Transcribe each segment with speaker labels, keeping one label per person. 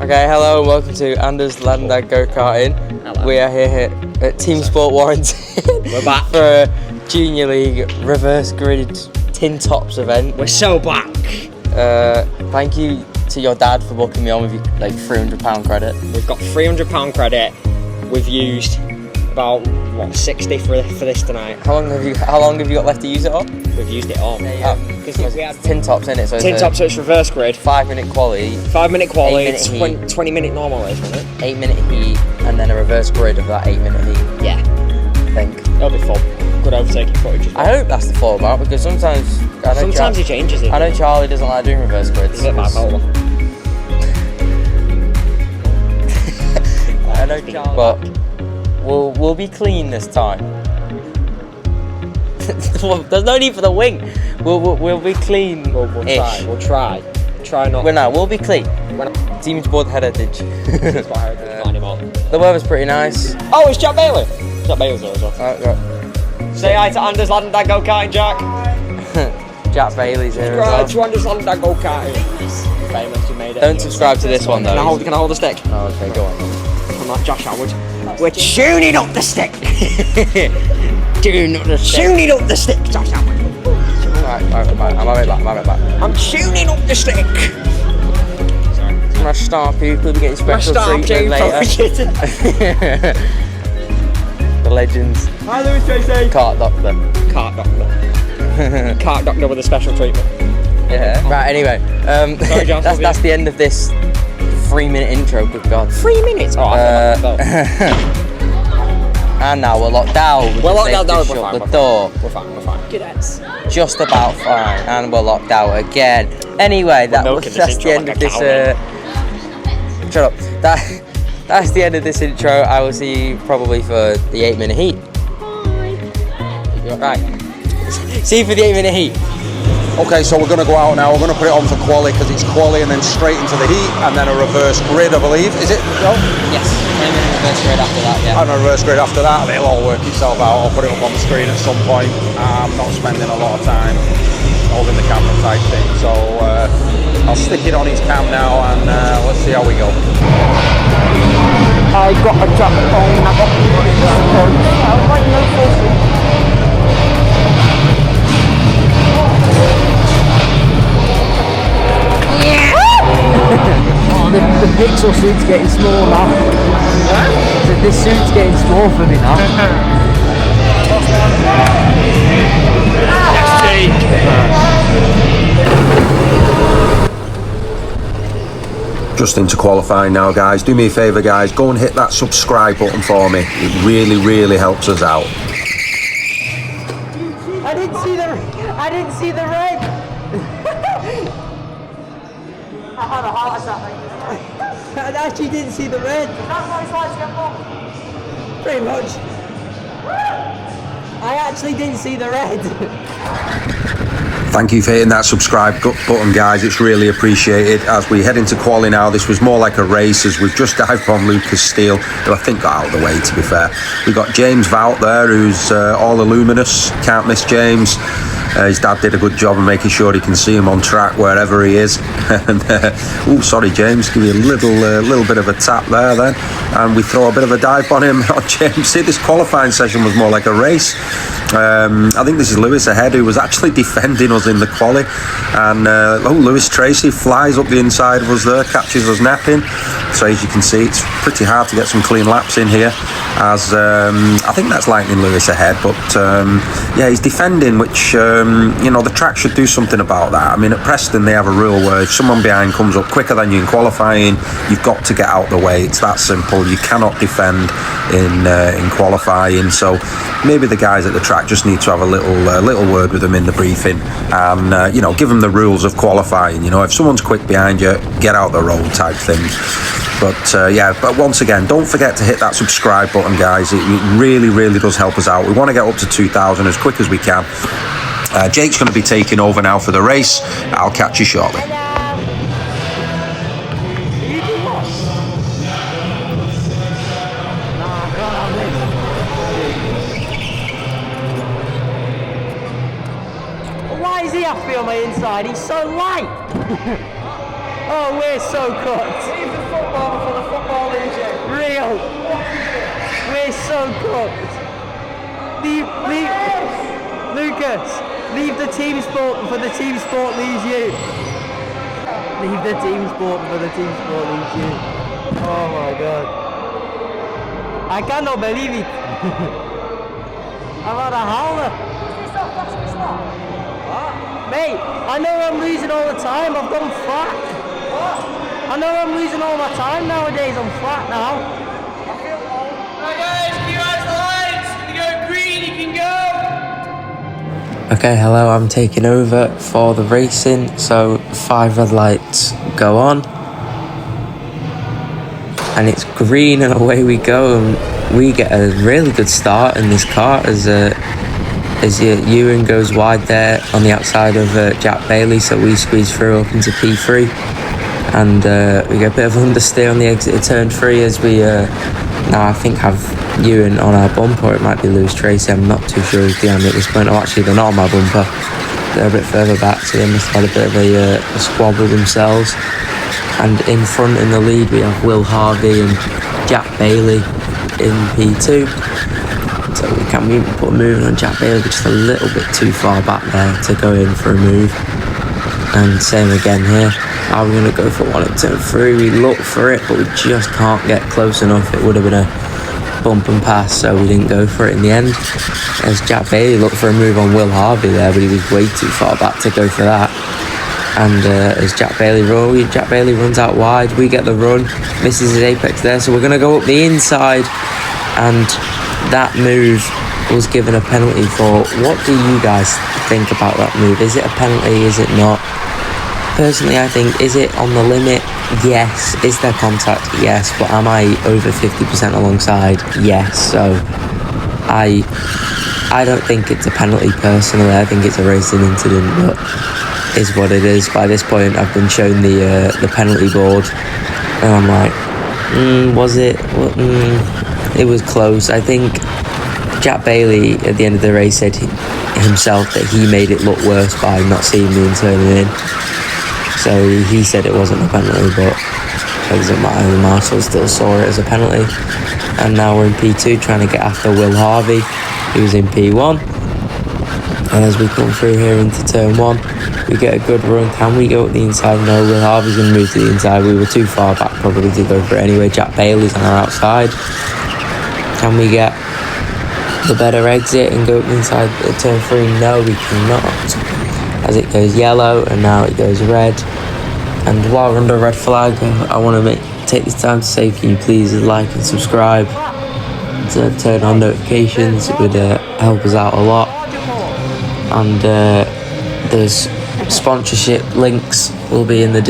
Speaker 1: Okay, hello and welcome to Anders Landad Go-Karting.
Speaker 2: Hello.
Speaker 1: We are here at Team Sport Warrington.
Speaker 2: We're back
Speaker 1: for a Junior League reverse grid tin tops event.
Speaker 2: We're so back.
Speaker 1: Thank you to your dad for booking me on with like £300 credit.
Speaker 2: We've got £300 credit. We've used about 60 for this tonight.
Speaker 1: How long have you got left to use it on?
Speaker 2: We've used it all.
Speaker 1: Because we had tin tops in it, so
Speaker 2: tin tops, so it's reverse grid.
Speaker 1: 5-minute quali.
Speaker 2: 5-minute quali.
Speaker 1: 20-minute
Speaker 2: normal race, wasn't it?
Speaker 1: 8-minute heat, and then a reverse grid of that 8-minute heat.
Speaker 2: Yeah.
Speaker 1: I think.
Speaker 2: It'll be fun. Good overtaking footage as well.
Speaker 1: I hope that's the fallback because sometimes
Speaker 2: he changes it.
Speaker 1: I know Charlie doesn't like doing reverse grids.
Speaker 2: He's a bit bipolar.
Speaker 1: I know Charlie, but we'll be clean this time. There's no need for the wing. We'll be clean.
Speaker 2: We'll try. Try not.
Speaker 1: We'll be clean. Team Sport Heritage. The weather's pretty nice.
Speaker 2: Oh, it's Jack Bailey. Jack Bailey's there as well.
Speaker 1: Right.
Speaker 2: Say hi to Anders Landad Go-Karting, Jack.
Speaker 1: Jack Bailey's here as
Speaker 2: Subscribe
Speaker 1: well.
Speaker 2: to Anders Landad Go-Karting. Famous, you made it.
Speaker 1: Don't subscribe to this one though.
Speaker 2: Can I hold the stick?
Speaker 1: Oh, okay, go on.
Speaker 2: I'm not Josh Howard. We're tuning up the stick.
Speaker 1: Tuning up the stick.
Speaker 2: Tuning up the stick, Josh Howard.
Speaker 1: Right, I'm right back.
Speaker 2: I'm tuning up the stick.
Speaker 1: My star people will be getting special treatment later. The legends.
Speaker 2: Hi Lewis Tracy.
Speaker 1: Kart Doctor.
Speaker 2: Kart Doctor with a special treatment.
Speaker 1: Yeah. Right, anyway.
Speaker 2: Sorry, Josh,
Speaker 1: that's the end of this 3-minute intro, good God.
Speaker 2: 3 minutes? Oh,
Speaker 1: and now we're locked out.
Speaker 2: We're locked out,
Speaker 1: shut the door.
Speaker 2: We're fine. Cadets.
Speaker 1: Just about fine, and we're locked out again. Anyway, that's the end of this. Shut up. That's the end of this intro. I will see you probably for the 8-minute heat. Right. See you for the 8-minute heat.
Speaker 3: Okay, so we're going to go out now. We're going to put it on for quali because it's quali and then straight into the heat and then a reverse grid, I believe. Is it, Joe?
Speaker 1: Yes, 8-minute reverse grid after that, yeah.
Speaker 3: And a reverse grid after that. It'll all work itself out. I'll put it up on the screen at some point. I'm not spending a lot of time holding the camera type thing. So I'll stick it on his cam now and let's see how we go.
Speaker 2: I got a jump on.
Speaker 4: The pixel suit's getting small now. This suit's getting small for me now.
Speaker 3: Just into qualifying now, guys. Do me a favour, guys. Go and hit that subscribe button for me. It really, really helps us out.
Speaker 4: I didn't see the red. I had a heart attack. I actually didn't see the red. That's why it's like to get blocked. Pretty much. I actually didn't see the red.
Speaker 3: Thank you for hitting that subscribe button, guys. It's really appreciated. As we head into quali now, this was more like a race as we've just dived from Lucas Steele, who I think got out of the way, to be fair. We've got James Vout there, who's all illuminous. Can't miss James. His dad did a good job of making sure he can see him on track wherever he is. And oh, sorry, James, give you a little bit of a tap there then, and we throw a bit of a dive on him. Oh, James, see, this qualifying session was more like a race. I think this is Lewis ahead, who was actually defending us in the quali, and Lewis Tracy flies up the inside of us there, catches us napping. So as you can see, it's pretty hard to get some clean laps in here, as I think that's Lightning Lewis ahead, but yeah, he's defending, which the track should do something about that. I mean, at Preston they have a rule where if someone behind comes up quicker than you in qualifying, you've got to get out the way. It's that simple. You cannot defend in qualifying. So maybe the guys at the track just need to have a little word with them in the briefing, and give them the rules of qualifying. If someone's quick behind you, get out the road type thing. But once again, don't forget to hit that subscribe button, guys. It really, really does help us out. We want to get up to 2,000 as quick as we can. Jake's going to be taking over now for the race. I'll catch you shortly.
Speaker 4: Why is he happy on my inside? He's so light. Oh, we're so cut. Lucas, leave the team sport before the team sport leaves you. Leave the team sport before the team sport leaves you. Oh my god. I cannot believe it. I've had a howler. Mate, I know I'm losing all the time. I've gone flat. I know I'm losing all my time nowadays. I'm flat now.
Speaker 5: Right guys, if you guys the lights, if you go green, you can go.
Speaker 1: Okay, hello, I'm taking over for the racing, so 5 red lights go on. And it's green and away we go, and we get a really good start in this kart as Ewan goes wide there on the outside of Jack Bailey, so we squeeze through up into P3. And we get a bit of understeer on the exit of turn 3 as we now I think have Ewan on our bumper, or it might be Lewis Tracy, I'm not too sure who's behind me at this point. Oh, actually they're not on my bumper, they're a bit further back, so they must have had a bit of a squabble themselves. And in front in the lead we have Will Harvey and Jack Bailey in P2. So we can put a move on Jack Bailey, but just a little bit too far back there to go in for a move. And same again here. Are we going to go for one at turn 3? We look for it, but we just can't get close enough. It would have been a bump and pass, so we didn't go for it in the end. As Jack Bailey looked for a move on Will Harvey there, but he was way too far back to go for that. And as Jack Bailey runs out wide, we get the run, misses his apex there, so we're going to go up the inside. And that move was given a penalty for. What do you guys think about that move? Is it a penalty? Is it not? Personally, I think, is it on the limit? Yes. Is there contact? Yes. But am I over 50% alongside? Yes. So I don't think it's a penalty personally. I think it's a racing incident, but is what it is. By this point, I've been shown the penalty board, and I'm like, was it? It was close. I think Jack Bailey at the end of the race said himself that he made it look worse by not seeing me and turning in. So he said it wasn't a penalty, but it doesn't matter. The marshal still saw it as a penalty. And now we're in P2 trying to get after Will Harvey, who's in P1. And as we come through here into turn 1, we get a good run. Can we go up the inside? No, Will Harvey's going to move to the inside. We were too far back probably to go for it anyway. Jack Bailey's on our outside. Can we get the better exit and go up the inside at turn 3? No, we cannot. As it goes yellow and now it goes red. And while we're under a red flag, I want to take this time to say, can you please like and subscribe to turn on notifications? It would help us out a lot. And there's sponsorship links will be in the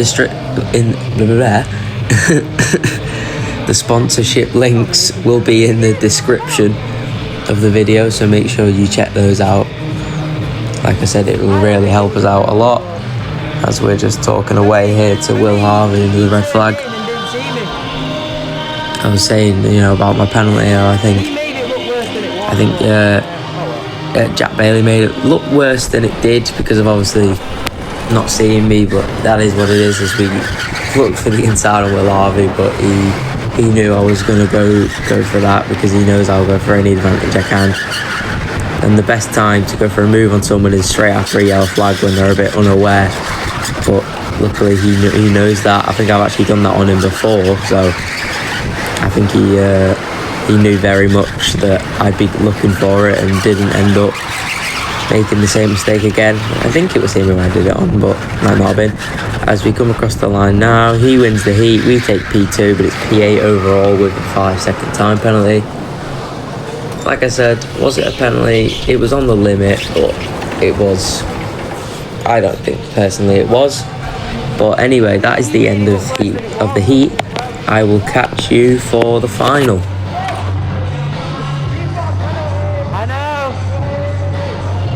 Speaker 1: the sponsorship links will be in the description of the video, so make sure you check those out. Like I said, it will really help us out a lot as we're just talking away here to Will Harvey into the red flag. I was saying, about my penalty here. I think Jack Bailey made it look worse than it did because of obviously not seeing me, but that is what it is. As we looked for the inside of Will Harvey, but he knew I was going to go for that because he knows I'll go for any advantage I can. And the best time to go for a move on someone is straight after a yellow flag when they're a bit unaware. But luckily he knows that. I think I've actually done that on him before, so I think he knew very much that I'd be looking for it and didn't end up making the same mistake again. I think it was him who I did it on, but might not have been. As we come across the line now, he wins the heat. We take P2, but it's P8 overall with a 5-second time penalty. Like I said, was it a penalty? It was on the limit, but it was. I don't think personally it was. But anyway, that is the end of the heat. I will catch you for the final.
Speaker 4: I know.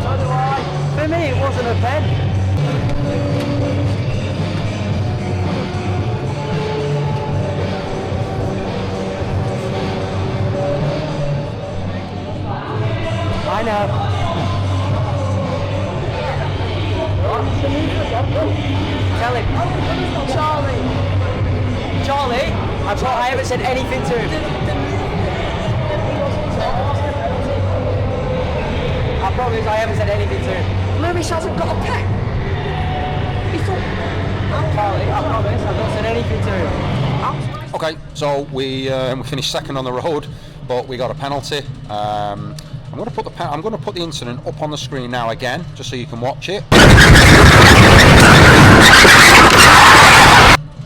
Speaker 4: So do I. For me, it wasn't a pen. I know. Tell him. Charlie, I haven't said anything to him.
Speaker 1: promise I haven't said anything to him.
Speaker 2: Lewis hasn't got a pen.
Speaker 1: Charlie, I promise I've not said anything to him.
Speaker 3: Okay, so we finished second on the road, but we got a penalty. I'm going to put the incident up on the screen now again, just so you can watch it.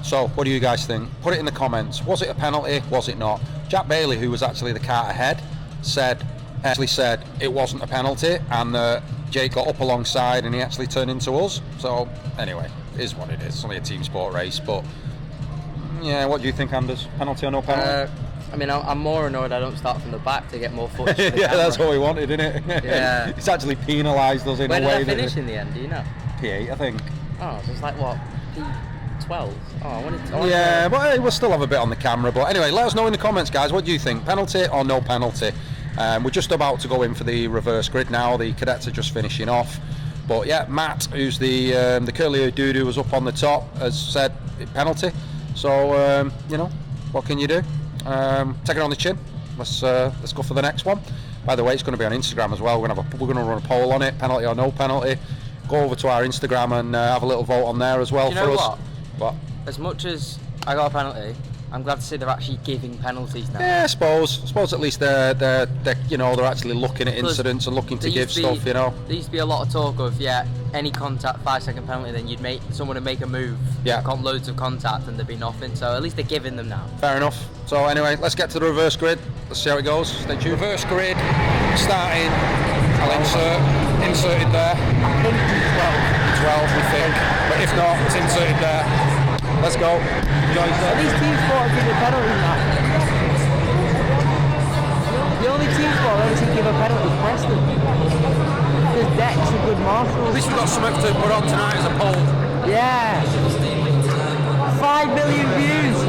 Speaker 3: So, what do you guys think? Put it in the comments. Was it a penalty? Was it not? Jack Bailey, who was actually the cart ahead, said it wasn't a penalty, and Jake got up alongside and he actually turned into us. So, anyway, it is what it is. It's only a team sport race, but yeah, what do you think, Anders? Penalty or no penalty?
Speaker 1: I mean, I'm more annoyed I don't start from the back to get more footage.
Speaker 3: Yeah, that's what we wanted, isn't it?
Speaker 1: Yeah.
Speaker 3: It's actually penalised us in
Speaker 1: Where
Speaker 3: a way.
Speaker 1: Did I finish in the end? Do you know?
Speaker 3: P8, I think.
Speaker 1: Oh, so it's like what? P12. Oh, I wanted to.
Speaker 3: Yeah, but hey, we'll still have a bit on the camera. But anyway, let us know in the comments, guys. What do you think? Penalty or no penalty? We're just about to go in for the reverse grid now. The cadets are just finishing off. But yeah, Matt, who's the curly dude who was up on the top, has said penalty. So you know, what can you do? Take it on the chin. Let's go for the next one. By the way, it's going to be on Instagram as well. We're going to run a poll on it, penalty or no penalty. Go over to our Instagram and have a little vote on there as well.
Speaker 1: Do you know
Speaker 3: for us. What?
Speaker 1: As much as I got a penalty, I'm glad to see they're actually giving penalties now.
Speaker 3: Yeah, I suppose at least they're you know, they're actually looking at incidents and looking to give stuff, you know.
Speaker 1: There used to be a lot of talk of any contact 5-second penalty, then someone would make a move.
Speaker 3: Yeah.
Speaker 1: Loads of contact and there'd be nothing. So at least they're giving them now.
Speaker 3: Fair enough. So anyway, let's get to the reverse grid. Let's see how it goes. Stay tuned. Reverse grid starting. I'll inserted there. 12 we think, but if not, it's inserted there. Let's go.
Speaker 4: At least team sport give a penalty now. The only team sport that doesn't give a penalty is Preston. There's Dex and good marshals.
Speaker 3: At least we've got something to put on tonight as a poll.
Speaker 4: Yeah. 5 million views.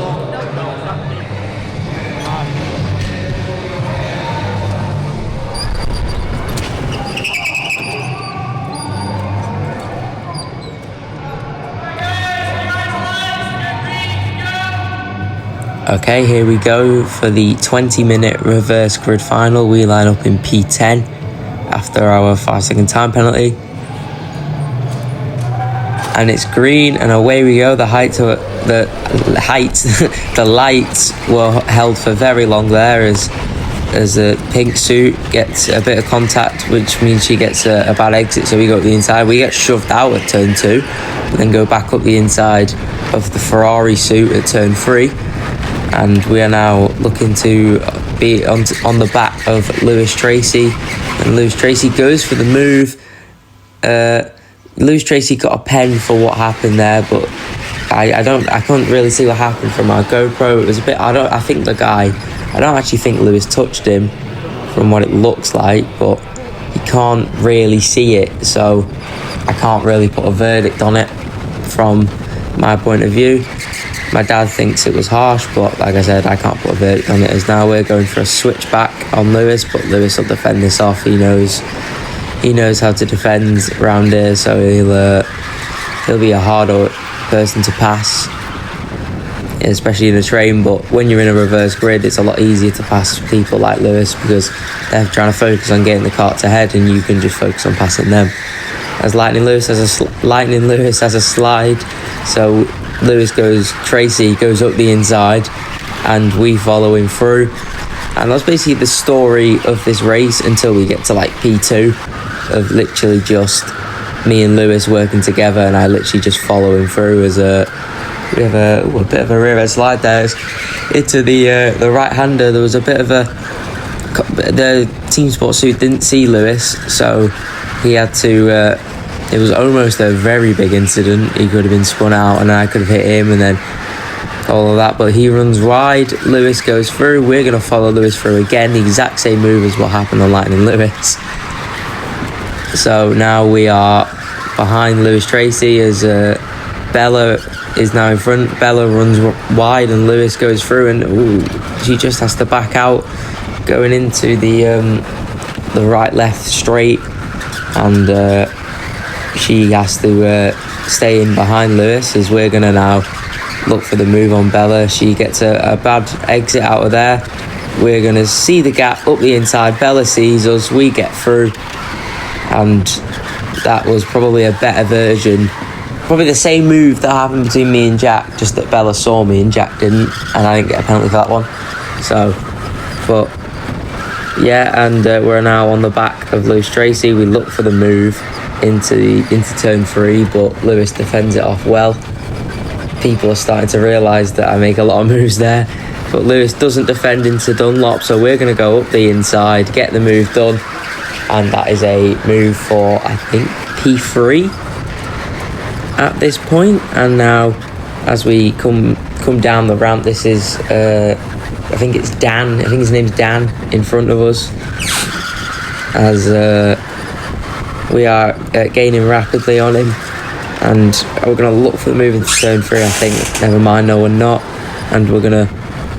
Speaker 1: Okay, here we go for the 20-minute reverse grid final. We line up in P10 after our 5-second time penalty. And it's green, and away we go. The lights were held for very long there as the pink suit gets a bit of contact, which means she gets a bad exit. So we go up the inside. We get shoved out at turn 2, and then go back up the inside of the Ferrari suit at turn 3. And we are now looking to be on the back of Lewis Tracy, and Lewis Tracy goes for the move. Lewis Tracy got a pen for what happened there, but I couldn't really see what happened from our GoPro. It was a bit. I don't actually think Lewis touched him from what it looks like, but you can't really see it, so I can't really put a verdict on it from my point of view. My dad thinks it was harsh, but like I said, I can't put a verdict on it, as now we're going for a switchback on Lewis, but Lewis will defend this off. He knows how to defend around here, so he'll be a harder person to pass, especially in a train. But when you're in a reverse grid, it's a lot easier to pass people like Lewis, because they're trying to focus on getting the carts ahead and you can just focus on passing them. As Lightning Lewis has a slide, so Tracy goes up the inside and we follow him through, and that's basically the story of this race until we get to like P2, of literally just me and Lewis working together, and I literally just follow him through as we have a bit of a rear end slide there into the right hander. There was a bit of the team sport suit didn't see Lewis, so he had to it was almost a very big incident. He could have been spun out and I could have hit him and then all of that, but he runs wide. Lewis goes through. We're going to follow Lewis through again, the exact same move as what happened on Lightning Lewis. So now we are behind Lewis Tracy as Bella is now in front. Bella runs wide and Lewis goes through, and she just has to back out going into the right-left straight, and she has to stay in behind Lewis, as we're going to now look for the move on Bella. She gets a bad exit out of there. We're going to see the gap up the inside. Bella sees us. We get through. and that was probably a better version. Probably the same move that happened between me and Jack, just that Bella saw me and Jack didn't, and I didn't get a penalty for that one. So, but yeah, and we're now on the back of Lewis Tracy. We look for the move into turn 3, but Lewis defends it off well. People are starting to realise that I make a lot of moves there, but Lewis doesn't defend into Dunlop, so we're going to go up the inside, get the move done, and that is a move for, I think, P3 at this point. And now as we come down the ramp, this is I think it's Dan, I think his name's Dan, in front of us, as we are gaining rapidly on him, and we're going to look for the move into turn 3, I think. Never mind, no, we're not, and we're going to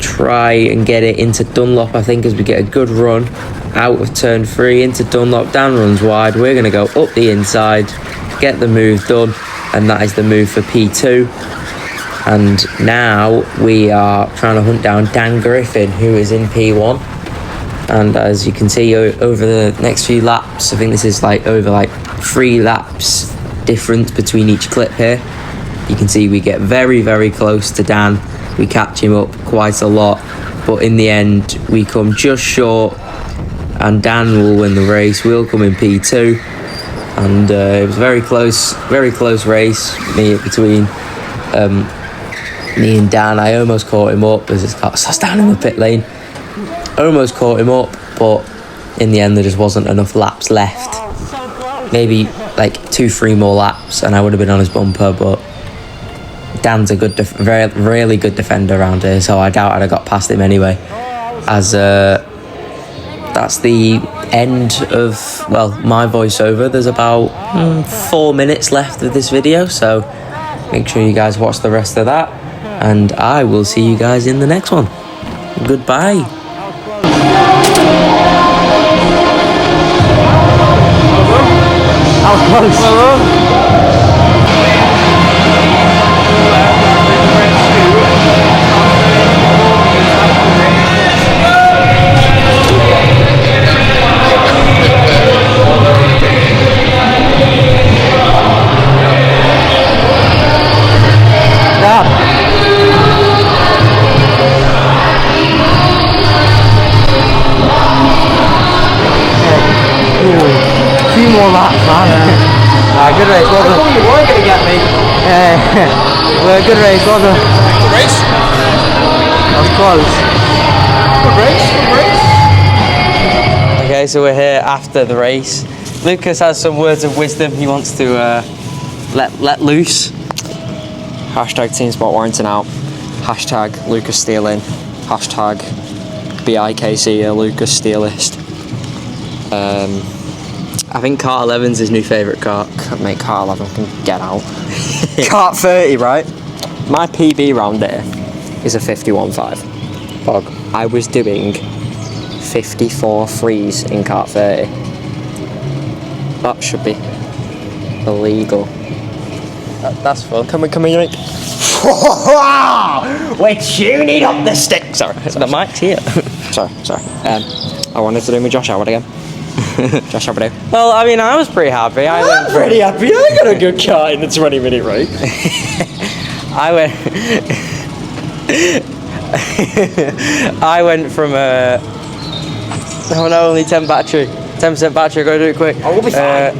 Speaker 1: try and get it into Dunlop, I think, as we get a good run out of turn 3 into Dunlop. Dan runs wide, we're going to go up the inside, get the move done, and that is the move for P2. And now we are trying to hunt down Dan Griffin, who is in P1. And as you can see over the next few laps, I think this is over 3 laps difference between each clip here. You can see we get very, very close to Dan. We catch him up quite a lot, but in the end we come just short, and Dan will win the race. We'll come in P2, and it was a very close race between me and Dan. I almost caught him up as his car starts down in the pit lane. Almost caught him up, but in the end there just wasn't enough laps left. Maybe 2-3 more laps and I would have been on his bumper, but Dan's a really good defender around here, so I doubt I'd have got past him anyway. As that's the end of, my voiceover. There's about 4 minutes left of this video, so make sure you guys watch the rest of that, and I will see you guys in the next one. Goodbye.
Speaker 4: How close? Few more laps, man. Good race, well done. I thought you were going to get me. Well, good race, well done.
Speaker 5: Good race.
Speaker 4: That was close.
Speaker 5: Good race.
Speaker 1: Okay, so we're here after the race. Lucas has some words of wisdom he wants to let loose.
Speaker 2: Hashtag Team Sport Warrington out. Hashtag Lucas Stealing. Hashtag BIKC Lucas Steelist.
Speaker 1: I think Kart 11's his new favourite kart.
Speaker 2: Mate, Kart 11 can get out. Kart 30, right? My PB round here is a 51.5.
Speaker 1: Fog.
Speaker 2: I was doing 54 threes in Kart 30. That should be illegal.
Speaker 1: That's fun.
Speaker 2: Come on, Yannick. We're tuning up the stick. Sorry.
Speaker 1: The mic's here.
Speaker 2: sorry. I wanted to do my Josh Howard again. Josh Howard.
Speaker 1: Well, I mean, I was pretty happy.
Speaker 2: I'm pretty happy. I got a good car in the 20-minute race.
Speaker 1: I went from only 10% battery. I gotta do it quick.
Speaker 2: I will be fine.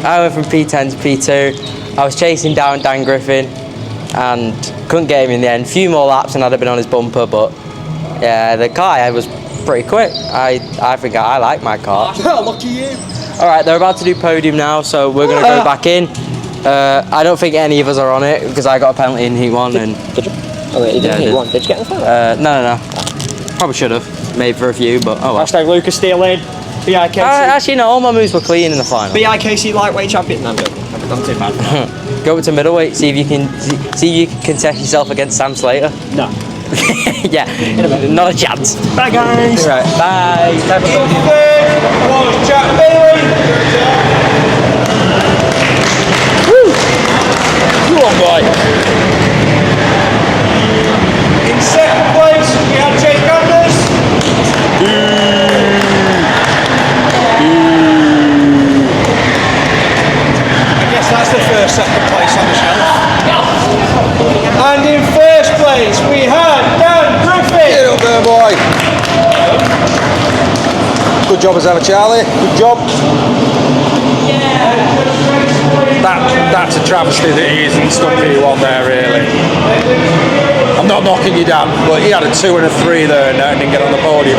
Speaker 1: I went from P10 to P2. I was chasing down Dan Griffin and couldn't get him in the end. Few more laps and I'd have been on his bumper, but yeah, the car I had was pretty quick. I think I like my car.
Speaker 2: Lucky you.
Speaker 1: Alright, they're about to do podium now, so we're going to go back in. I don't think any of us are on it because I got a penalty in Heat 1.
Speaker 2: Did you? Oh wait, you didn't Heat 1. Did you get in the final?
Speaker 1: No. Probably should have. Made for a few, but oh well.
Speaker 2: Hashtag Lucas Stealing. BIKC.
Speaker 1: Actually, no, all my moves were clean in the final.
Speaker 2: BIKC lightweight champion. No, I'm good. I've done too bad.
Speaker 1: Go up to middleweight, see if you can contest yourself against Sam Slater.
Speaker 2: No.
Speaker 1: Yeah, not a chance.
Speaker 2: Bye guys.
Speaker 1: Right, bye.
Speaker 5: Jack Bailey.
Speaker 2: Woo! Come on, boy.
Speaker 5: In second place, we had Jake Anders.
Speaker 3: Good job as ever, Charlie. Good job. That's a travesty that he isn't stuck P1 there, really. I'm not knocking you down, but he had a 2 and a 3 there and didn't get on the podium.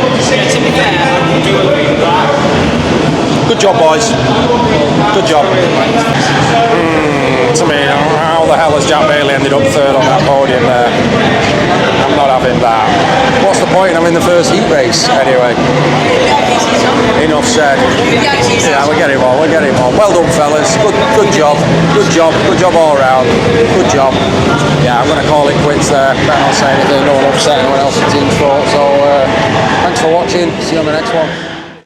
Speaker 3: Good job, boys. Good job. To me, how the hell has Jack Bailey ended up 3rd on that podium there? I'm not having that. What's the point? I'm in the first heat race anyway. Enough said. Yeah, we'll get him on. Well done, fellas. Good job. Good job all round. Good job. Yeah, I'm going to call it quits there. Better not say anything. Don't want to upset anyone else in team sport. So thanks for watching. See you on the next one.